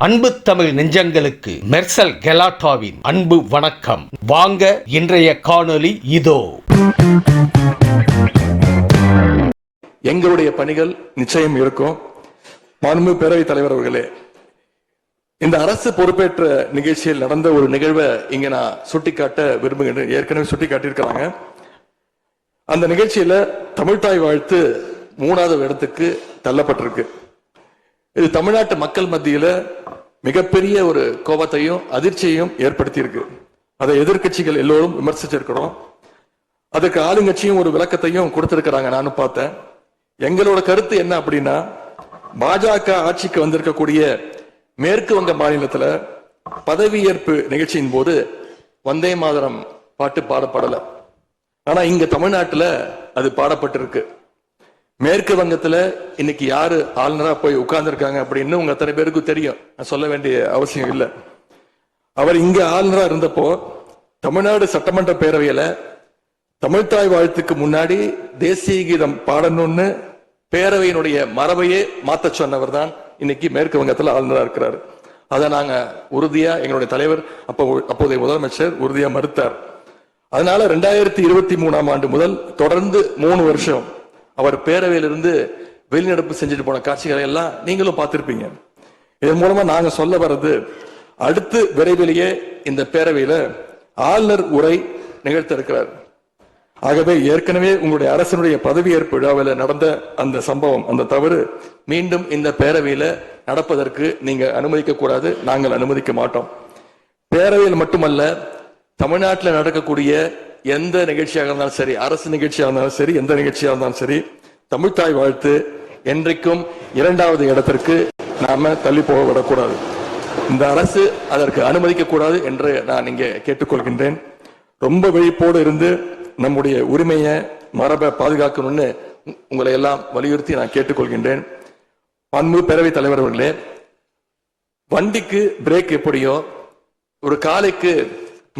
அன்பு தமிழ் நெஞ்சங்களுக்கு மெர்சல் கெலாட்டாவின் அன்பு வணக்கம். வாங்க இன்றைய காணொளி இதோ. எங்களுடைய பணிகள் நிச்சயம் இருக்கும். மாண்பு பேரவைத் தலைவர் அவர்களே, இந்த அரசு பொறுப்பேற்ற நிகழ்ச்சியில் நடந்த ஒரு நிகழ்வை இங்க நான் சுட்டிக்காட்ட விரும்புகிறேன். ஏற்கனவே சுட்டிக்காட்டியிருக்கிறாங்க. அந்த நிகழ்ச்சியில தமிழ்தாய் வாழ்த்து 3வது இடத்துக்கு தள்ளப்பட்டிருக்கு. இது தமிழ்நாட்டு மக்கள் மத்தியில மிகப்பெரிய ஒரு கோபத்தையும் அதிர்ச்சியையும் ஏற்படுத்தி இருக்கு. அதை எதிர்கட்சிகள் எல்லோரும் விமர்சிச்சிருக்கிறோம். அதுக்கு ஆளுங்கட்சியும் ஒரு விளக்கத்தையும் கொடுத்திருக்கிறாங்க. நானும் பார்த்தேன். எங்களோட கருத்து என்ன அப்படின்னா, பாஜக ஆட்சிக்கு வந்திருக்கக்கூடிய மேற்கு வங்க மாநிலத்துல பதவியேற்பு நிகழ்ச்சியின் போது வந்தே மாதரம் பாட்டு பாடப்படல. ஆனா இங்க தமிழ்நாட்டுல அது பாடப்பட்டிருக்கு. மேற்கு வங்கத்துல இன்னைக்கு யாரு ஆளுநரா போய் உட்கார்ந்து இருக்காங்க அப்படின்னு உங்க அத்தனை பேருக்கு தெரியும். நான் சொல்ல வேண்டிய அவசியம் இல்லை. அவர் இங்க ஆளுநரா இருந்தப்போ தமிழ்நாடு சட்டமன்ற பேரவையில தமிழ்தாய் வாழ்த்துக்கு முன்னாடி தேசிய கீதம் பாடணும்னு பேரவையினுடைய மரபையே மாத்த சொன்னவர் தான் இன்னைக்கு மேற்கு வங்கத்துல ஆளுநரா இருக்கிறார். அதை நாங்க உறுதியா எங்களுடைய தலைவர் அப்போதைய முதலமைச்சர் உறுதியா மறுத்தார். அதனால 2023ஆம் ஆண்டு முதல் தொடர்ந்து 3 வருஷம் அவர் பேரவையிலிருந்து வெளிநடப்பு செஞ்சுட்டு போன காட்சிகளை எல்லாம் நீங்களும் பார்த்திருப்பீங்க. இதன் மூலமா நாங்க சொல்ல வர்றது, அடுத்து விரைவிலேயே இந்த பேரவையில ஆளுநர் உரை நிகழ்த்த இருக்கிறார். ஆகவே ஏற்கனவே உங்களுடைய அரசனுடைய பதவியேற்பு விழாவில் நடந்த அந்த சம்பவம், அந்த தவறு மீண்டும் இந்த பேரவையில நடப்பதற்கு நீங்க அனுமதிக்க கூடாது. நாங்கள் அனுமதிக்க மாட்டோம். பேரவையில் மட்டுமல்ல, தமிழ்நாட்டில் நடக்கக்கூடிய எந்த நிகழ்ச்சியாக இருந்தாலும் சரி, அரசு நிகழ்ச்சியாக இருந்தாலும் சரி, எந்த நிகழ்ச்சியாக இருந்தாலும் சரி, தமிழ்தாய் வாழ்த்து என்றைக்கும் 2வது இடத்திற்கு நாம தள்ளி போக விடக்கூடாது. இந்த அரசு அதற்கு அனுமதிக்க கூடாது என்று நான் இங்கே கேட்டுக்கொள்கின்றேன். ரொம்ப விழிப்போடு இருந்து நம்முடைய உரிமையை மரபை பாதுகாக்கணும்னு உங்களை எல்லாம் வலியுறுத்தி நான் கேட்டுக்கொள்கின்றேன். மாண்பு பேரவைத் தலைவர் அவர்களே, வண்டிக்கு பிரேக் எப்படியோ, ஒரு காலைக்கு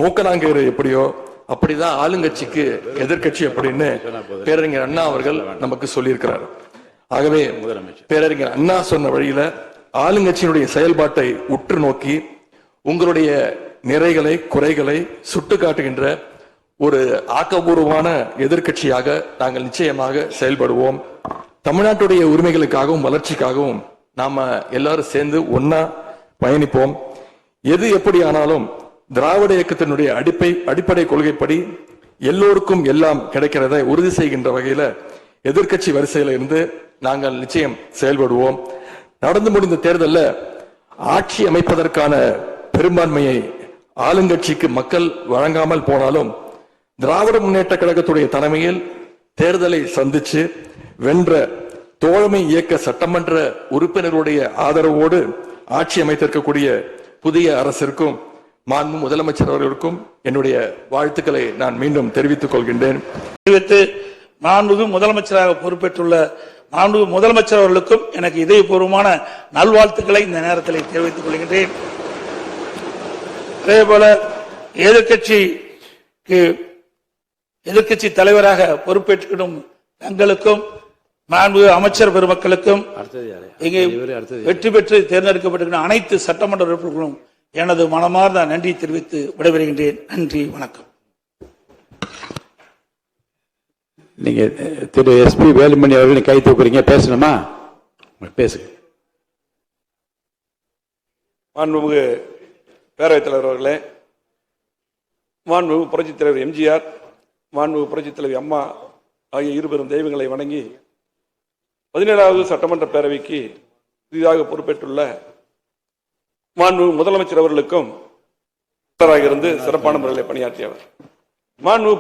மூக்கனாங்கயிறு எப்படியோ, அப்படிதான் ஆளுங்கட்சிக்கு எதிர்கட்சி அப்படின்னு பேரறிஞர் அண்ணா அவர்கள் நமக்கு சொல்லியிருக்கிறார். ஆகவே பேரறிஞர் அண்ணா சொன்ன வழியில ஆளுங்கட்சியினுடைய செயல்பாட்டை உற்று நோக்கி உங்களுடைய நிறைகளை குறைகளை சுட்டு காட்டுகின்ற ஒரு ஆக்கப்பூர்வமான எதிர்கட்சியாக நாங்கள் நிச்சயமாக செயல்படுவோம். தமிழ்நாட்டுடைய உரிமைகளுக்காகவும் வளர்ச்சிக்காகவும் நாம எல்லாரும் சேர்ந்து ஒன்னா பயணிப்போம். எது எப்படி ஆனாலும் திராவிட இயக்கத்தினுடைய அடிப்படை கொள்கைப்படி எல்லோருக்கும் எல்லாம் கிடைக்கிறதை உறுதி செய்கின்ற வகையில எதிர்கட்சி வரிசையில இருந்து நாங்கள் நிச்சயம் செயல்படுவோம். நடந்து முடிந்த தேர்தலில் ஆட்சி அமைப்பதற்கான பெரும்பான்மையை ஆளுங்கட்சிக்கு மக்கள் வழங்காமல் போனாலும் திராவிட முன்னேற்ற கழகத்துடைய தலைமையில் தேர்தலை சந்திச்சு வென்ற தோழமை இயக்க சட்டமன்ற உறுப்பினருடைய ஆதரவோடு ஆட்சி அமைத்திருக்கக்கூடிய புதிய அரசிற்கும் மாண்பு முதலமைச்சர் அவர்களுக்கும் என்னுடைய வாழ்த்துக்களை நான் மீண்டும் தெரிவித்துக் கொள்கின்றேன். மாண்பு முதலமைச்சராக பொறுப்பேற்றுள்ள மாண்பு முதலமைச்சர் அவர்களுக்கும் எனக்கு இதயபூர்வமான நல்வாழ்த்துக்களை இந்த நேரத்தில் தெரிவித்துக் கொள்கின்றேன். அதேபோல எதிர்கட்சி தலைவராக பொறுப்பேற்றுக்கிடும் தங்களுக்கும் மாண்பு அமைச்சர் பெருமக்களுக்கும் இங்கே வெற்றி பெற்று தேர்ந்தெடுக்கப்பட்டிருக்கிற அனைத்து சட்டமன்ற உறுப்பினர்களும் எனது மனமார்ந்த நன்றி தெரிவித்து விடைபெறுகின்றேன். நன்றி, வணக்கம். நீங்க திரு SP வேலுமணி அவர்கள் கை தூக்குறீங்க, பேசணுமா? பேசுங்க. மாண்புமிகு பேரவைத் தலைவர் அவர்களே, மாண்புமிகு புரட்சித் தலைவர் MGR, மாண்புமிகு புரட்சித் தலைவி அம்மா ஆகிய இருபெரும் தெய்வங்களை வணங்கி 17வது சட்டமன்ற பேரவைக்கு புதிதாக பொறுப்பேற்றுள்ள மாண்பு முதலமைச்சர் அவர்களுக்கும் இருந்து சிறப்பான முறையில் பணியாற்றியவர். மாண்பு